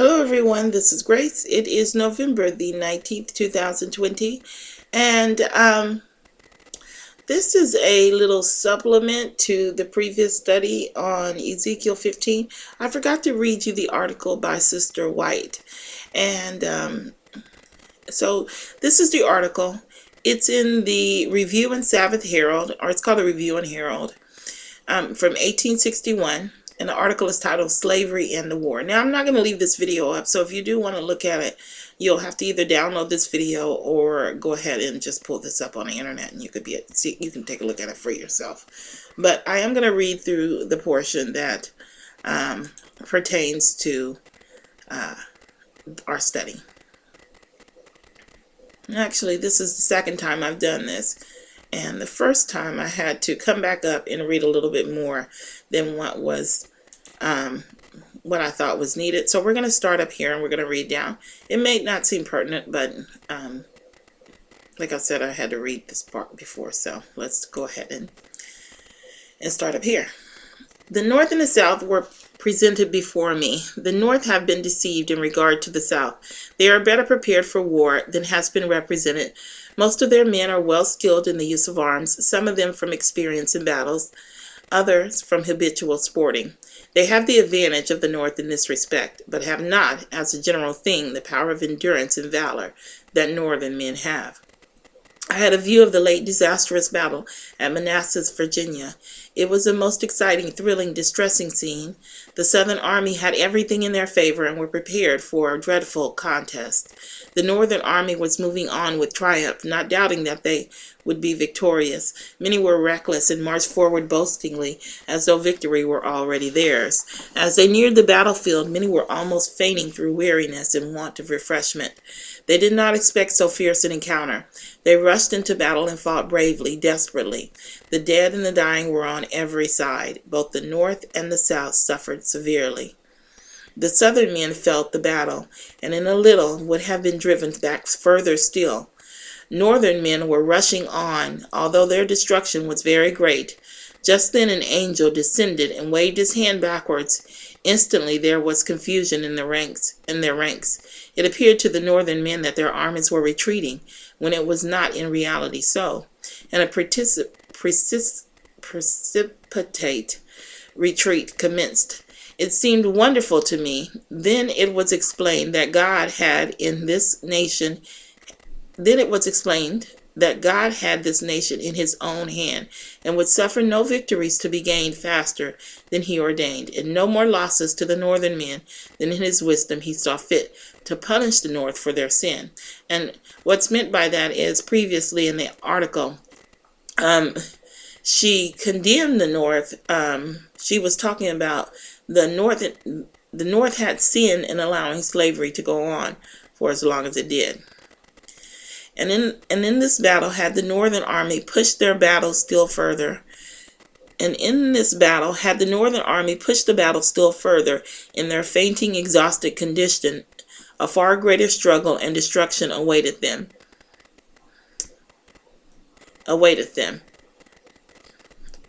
Hello everyone, this is Grace. It is November the 19th, 2020, and this is a little supplement to the previous study on Ezekiel 15. I forgot to read you the article by Sister White, and so this is the article. It's in the Review and Sabbath Herald, or it's called the Review and Herald, from 1861. And the article is titled Slavery and the War. Now, I'm not going to leave this video up, so if you do want to look at it, you'll have to either download this video or go ahead and just pull this up on the internet, and you can take a look at it for yourself. But I am going to read through the portion that pertains to our study. Actually, this is the second time I've done this. And the first time I had to come back up and read a little bit more than what I thought was needed. So we're going to start up here and we're going to read down. It may not seem pertinent, but like I said, I had to read this part before. So let's go ahead and start up here. The North and the South were presented before me. The North have been deceived in regard to the South. They are better prepared for war than has been represented. Most of their men are well skilled in the use of arms, some of them from experience in battles, others from habitual sporting. They have the advantage of the North in this respect, but have not, as a general thing, the power of endurance and valor that Northern men have. I had a view of the late disastrous battle at Manassas, Virginia. It was a most exciting, thrilling, distressing scene. The Southern Army had everything in their favor and were prepared for a dreadful contest. The Northern Army was moving on with triumph, not doubting that they would be victorious. Many were reckless and marched forward boastingly, as though victory were already theirs. As they neared the battlefield, many were almost fainting through weariness and want of refreshment. They did not expect so fierce an encounter. They rushed into battle and fought bravely, desperately. The dead and the dying were on every side. Both the North and the South suffered severely. The Southern men felt the battle, and in a little would have been driven back further still. Northern men were rushing on, although their destruction was very great. Just then an angel descended and waved his hand backwards. Instantly there was confusion in their ranks. It appeared to the Northern men that their armies were retreating, when it was not in reality so, and a precipitate retreat commenced. It seemed wonderful to me. Then it was explained that God had this nation in his own hand, and would suffer no victories to be gained faster than he ordained, and no more losses to the Northern men than in his wisdom he saw fit to punish the North for their sin. And what's meant by that is, previously in the article, she condemned the North. She was talking about the North had sinned in allowing slavery to go on for as long as it did. And in this battle had the Northern Army pushed their battle still further. And in this battle had the Northern Army pushed the battle still further in their fainting, exhausted condition, a far greater struggle and destruction awaited them,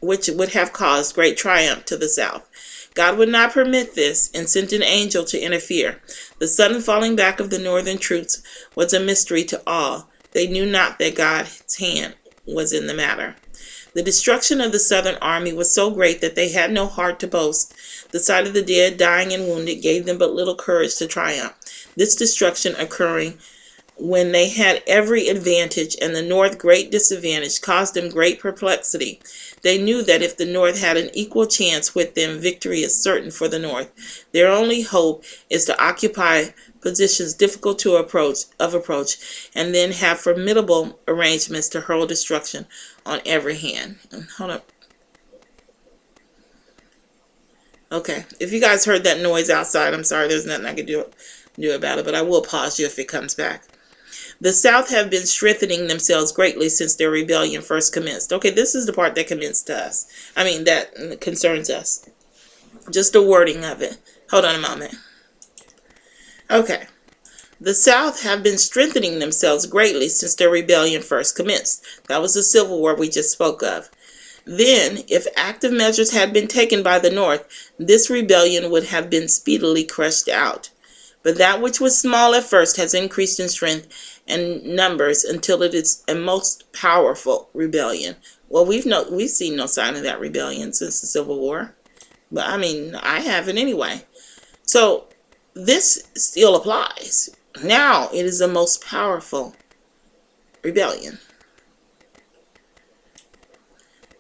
which would have caused great triumph to the South. God would not permit this and sent an angel to interfere. The sudden falling back of the Northern troops was a mystery to all. They knew not that God's hand was in the matter. The destruction of the Southern Army was so great that they had no heart to boast. The sight of the dead, dying, and wounded gave them but little courage to triumph. This destruction occurring when they had every advantage and the North great disadvantage caused them great perplexity. They knew that if the North had an equal chance with them, victory is certain for the North. Their only hope is to occupy positions difficult to approach, and then have formidable arrangements to hurl destruction on every hand. Hold up. Okay, if you guys heard that noise outside, I'm sorry, there's nothing I can do about it, but I will pause you if it comes back. The South have been strengthening themselves greatly since their rebellion first commenced. Okay, this is the part that that concerns us. Just the wording of it. Hold on a moment. Okay. The South have been strengthening themselves greatly since their rebellion first commenced. That was the Civil War we just spoke of. Then, if active measures had been taken by the North, this rebellion would have been speedily crushed out. But that which was small at first has increased in strength and numbers until it is a most powerful rebellion. Well, we've seen no sign of that rebellion since the Civil War. But I mean, I haven't anyway. So this still applies. Now it is the most powerful rebellion.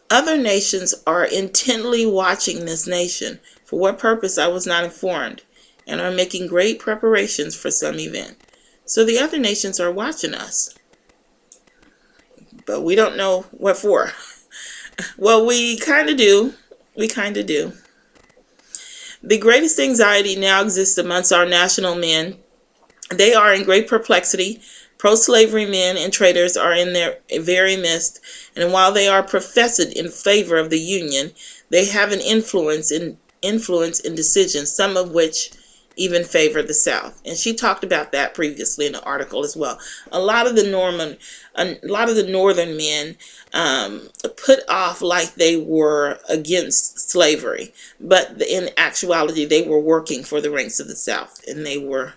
Other nations are intently watching this nation. For what purpose I was not informed, and are making great preparations for some event. So the other nations are watching us. But we don't know what for. Well, we kind of do. We kind of do. The greatest anxiety now exists amongst our national men. They are in great perplexity. Pro-slavery men and traitors are in their very midst, and while they are professed in favor of the Union, they have an influence in decisions, some of which even favor the South. And she talked about that previously in the article as well. A lot of the northern men put off like they were against slavery, but in actuality they were working for the ranks of the South, and they were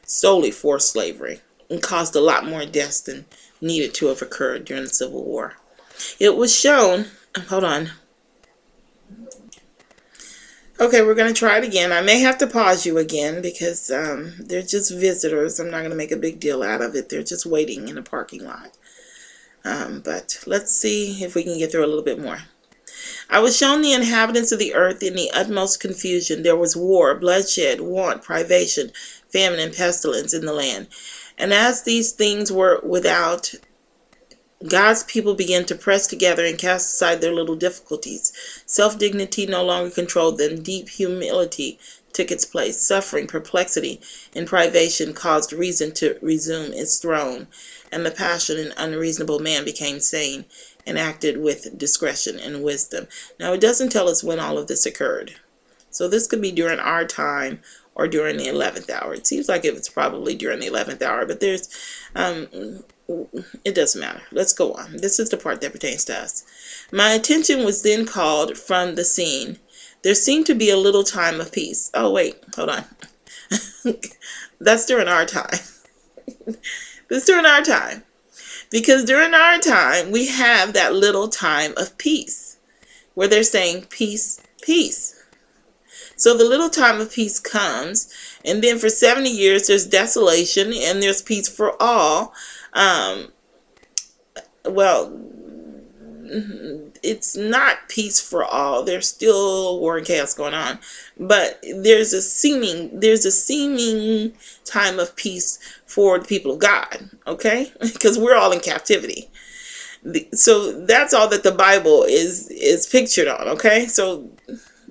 solely for slavery, and caused a lot more deaths than needed to have occurred during the Civil War. It was shown, hold on. Okay, we're going to try it again. I may have to pause you again because they're just visitors. I'm not going to make a big deal out of it. They're just waiting in the parking lot. But let's see if we can get through a little bit more. I was shown the inhabitants of the earth in the utmost confusion. There was war, bloodshed, want, privation, famine, and pestilence in the land. And as these things were without, God's people began to press together and cast aside their little difficulties. Self-dignity no longer controlled them. Deep humility took its place. Suffering, perplexity, and privation caused reason to resume its throne. And the passionate and unreasonable man became sane and acted with discretion and wisdom. Now, it doesn't tell us when all of this occurred. So this could be during our time or during the 11th hour. It seems like it's probably during the 11th hour, but there's, it doesn't matter. Let's go on. This is the part that pertains to us. My attention was then called from the scene. There seemed to be a little time of peace. Oh, wait, hold on. That's during our time. That's during our time. Because during our time, we have that little time of peace where they're saying peace, peace. So the little time of peace comes, and then for 70 years there's desolation and there's peace for all. Well, it's not peace for all. There's still war and chaos going on, but there's a seeming time of peace for the people of God, okay? Because we're all in captivity. So that's all that the Bible is pictured on, okay? So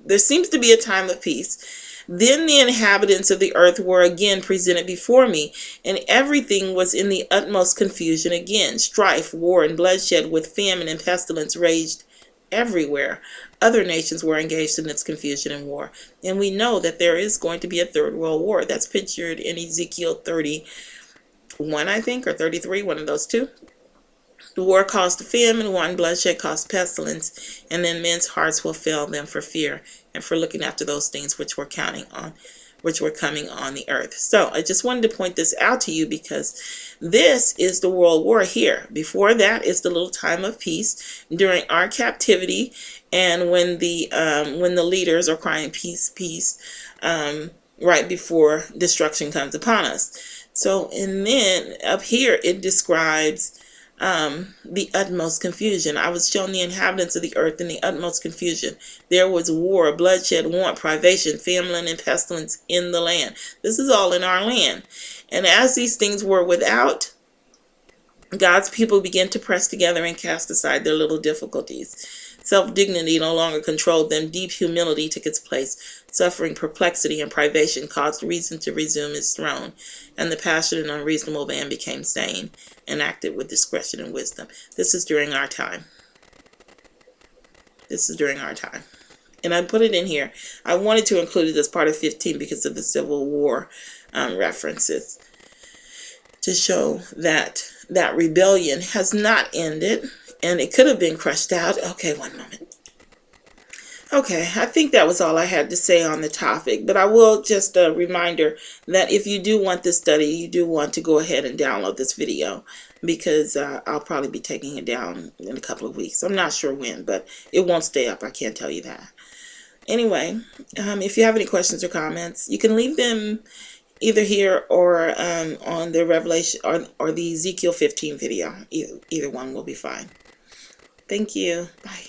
there seems to be a time of peace. Then the inhabitants of the earth were again presented before me, and everything was in the utmost confusion again. Strife, war, and bloodshed with famine and pestilence raged everywhere. Other nations were engaged in this confusion and war. And we know that there is going to be a third world war. That's pictured in Ezekiel 31, I think, or 33, one of those two. The war caused famine, one bloodshed caused pestilence, and then men's hearts will fail them for fear and for looking after those things which were coming on the earth. So I just wanted to point this out to you because this is the world war here. Before that is the little time of peace during our captivity, and when the leaders are crying peace, peace, right before destruction comes upon us. So, and then up here it describes the utmost confusion. I was shown the inhabitants of the earth in the utmost confusion. There was war, bloodshed, want, privation, famine, and pestilence in the land. This is all in our land. And as these things were without, God's people began to press together and cast aside their little difficulties. Self-dignity no longer controlled them. Deep humility took its place. Suffering, perplexity, and privation caused reason to resume its throne. And the passionate and unreasonable man became sane and acted with discretion and wisdom. This is during our time. This is during our time. And I put it in here. I wanted to include it as part of 15 because of the Civil War references, to show that that rebellion has not ended, and it could have been crushed out. Okay, one moment. Okay, I think that was all I had to say on the topic, but I will just a reminder that if you do want this study, you do want to go ahead and download this video, because I'll probably be taking it down in a couple of weeks. I'm not sure when, but it won't stay up. I can't tell you that. Anyway, if you have any questions or comments, you can leave them either here or on the Revelation or the Ezekiel 15 video. Either one will be fine. Thank you. Bye.